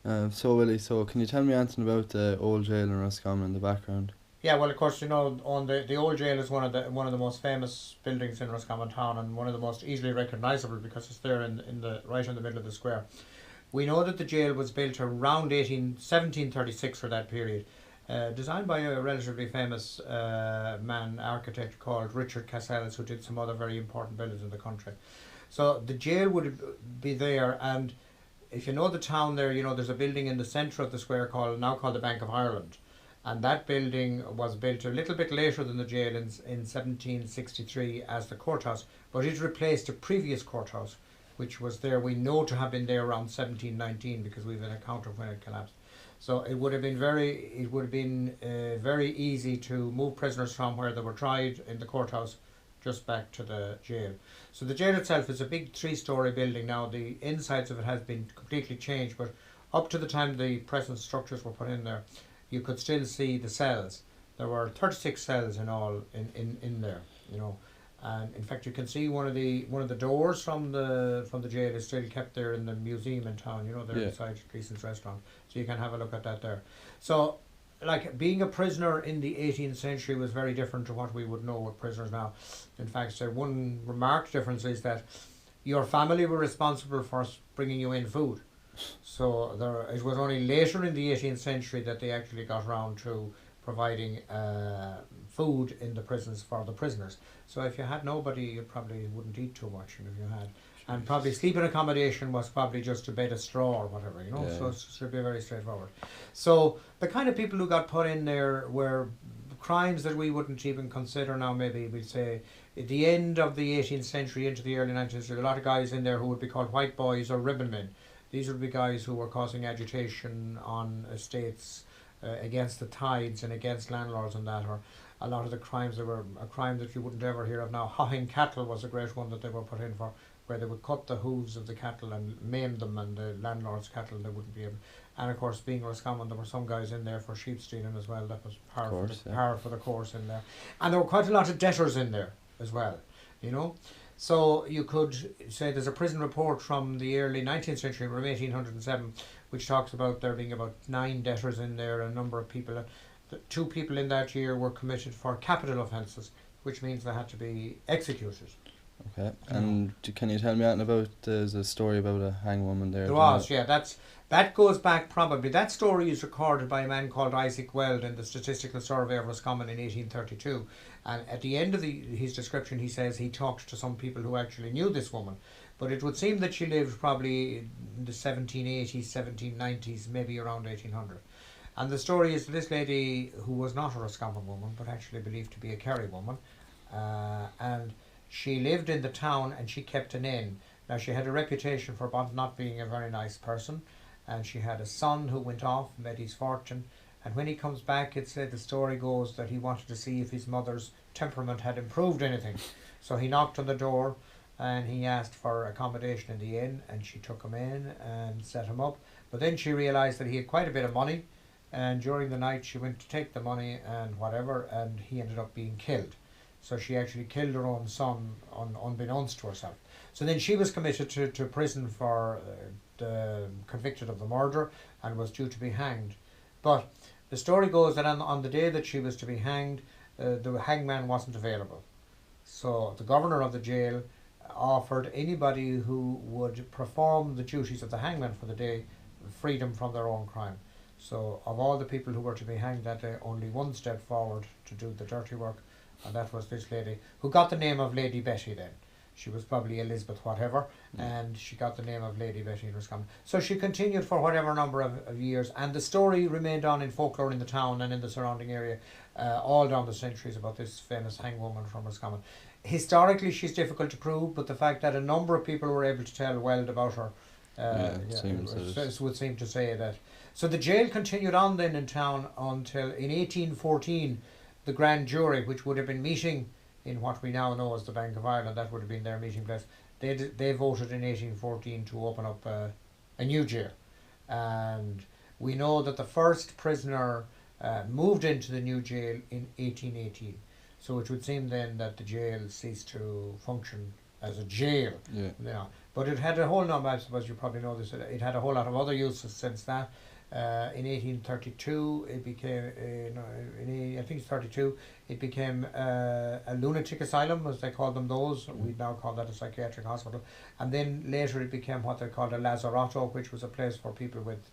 Willie, so can you tell me anything about the old jail in Roscommon in the background? Yeah, well, of course, on the old jail is one of the most famous buildings in Roscommon town, and one of the most easily recognisable because it's there in the right in the middle of the square. We know that the jail was built around 1736 for that period, designed by a relatively famous architect called Richard Cassels, who did some other very important buildings in the country. So the jail would be there, and if you know the town there, there's a building in the centre of the square called the Bank of Ireland, and that building was built a little bit later than the jail in 1763 as the courthouse, but it replaced a previous courthouse, which was there. We know to have been there around 1719 because we have an account of when it collapsed. So it would have been very easy to move prisoners from where they were tried in the courthouse just back to the jail. So the jail itself is a big three-story building now. The insides of it has been completely changed, but up to the time the present structures were put in there, you could still see the cells. There were 36 cells in all in there, and in fact you can see one of the doors from the jail is still kept there in the museum in town. There Yeah. inside Gleason's restaurant, so you can have a look at that there. So, like being a prisoner in the 18th century was very different to what we would know with prisoners now. In fact, one remarked difference is that your family were responsible for bringing you in food. So it was only later in the 18th century that they actually got round to providing food in the prisons for the prisoners. So if you had nobody, you probably wouldn't eat too much, and if you had, and probably sleeping accommodation was probably just a bed of straw or whatever, Yeah. So it should be very straightforward. So the kind of people who got put in there were crimes that we wouldn't even consider now. Maybe we'd say at the end of the 18th century into the early 19th century, a lot of guys in there who would be called white boys or ribbon men. These would be guys who were causing agitation on estates against the tides and against landlords and that, or a lot of the crimes that were a crime that you wouldn't ever hear of now. Hawing cattle was a great one that they were put in for, where they would cut the hooves of the cattle and maim them, and the landlord's cattle they wouldn't be able. And of course, being Roscommon, there were some guys in there for sheep stealing as well. That was Of course, yeah. par for the course in there, and there were quite a lot of debtors in there as well. You know, so you could say there's a prison report from the early 19th century, from 1807, which talks about there being about 9 debtors in there, a number of people. Two people in that year were committed for capital offences, which means they had to be executed. Okay. And can you tell me anything about, there's a story about a hangwoman there? There was, yeah. That goes back probably. That story is recorded by a man called Isaac Weld in the Statistical Survey of Roscommon in 1832. And at the end of his description, he says he talked to some people who actually knew this woman. But it would seem that she lived probably in the 1780s, 1790s, maybe around 1800. And the story is this lady, who was not a Roscommon woman, but actually believed to be a Kerry woman, and she lived in the town and she kept an inn. Now, she had a reputation for not being a very nice person, and she had a son who went off, made his fortune, and when he comes back, the story goes that he wanted to see if his mother's temperament had improved anything. So he knocked on the door and he asked for accommodation in the inn, and she took him in and set him up. But then she realised that he had quite a bit of money, and during the night she went to take the money and whatever, and he ended up being killed. So she actually killed her own son unbeknownst to herself. So then she was committed to prison for convicted of the murder, and was due to be hanged. But the story goes that on the day that she was to be hanged, the hangman wasn't available. So the governor of the jail offered anybody who would perform the duties of the hangman for the day freedom from their own crime. So of all the people who were to be hanged that day, only one stepped forward to do the dirty work, and that was this lady, who got the name of Lady Betty then. She was probably Elizabeth whatever, and she got the name of Lady Betty in Roscommon. So she continued for whatever number of years, and the story remained on in folklore in the town and in the surrounding area all down the centuries about this famous hangwoman from Roscommon. Historically, she's difficult to prove, but the fact that a number of people were able to tell well about her it would seem to say that. So the jail continued on then in town until in 1814, the grand jury, which would have been meeting in what we now know as the Bank of Ireland, that would have been their meeting place. They voted in 1814 to open up a new jail, and we know that the first prisoner moved into the new jail in 1818. So it would seem then that the jail ceased to function as a jail. Yeah. Yeah. But it had a whole number, I suppose you probably know this, it had a whole lot of other uses since that. In 1832, it became, I think it's 32, it became a lunatic asylum, as they called them those. We now call that a psychiatric hospital. And then later it became what they called a lazaretto, which was a place for people with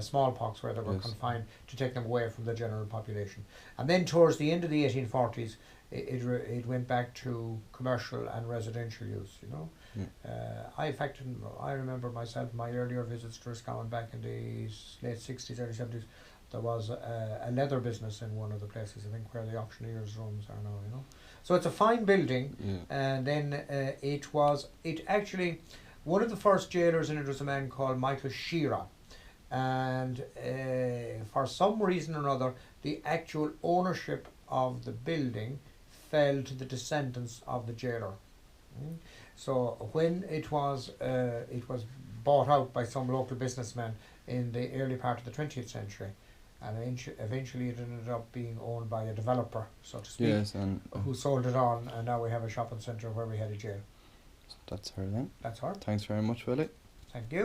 smallpox, where they were Yes. confined, to take them away from the general population. And then towards the end of the 1840s, it went back to commercial and residential use, you know. I remember myself, my earlier visits to Roscommon back in the late 60s, early 70s, there was a leather business in one of the places, I think, where the auctioneers' rooms are now, you know. So it's a fine building, and then it actually, one of the first jailers in it was a man called Michael Shearer, and for some reason or another, the actual ownership of the building fell to the descendants of the jailer. So when it was bought out by some local businessman in the early part of the 20th century, and eventually it ended up being owned by a developer, so to speak, Yes, and who sold it on, and now we have a shopping centre where we had a jail. that's her then. That's her. Thanks very much, Willie. Thank you.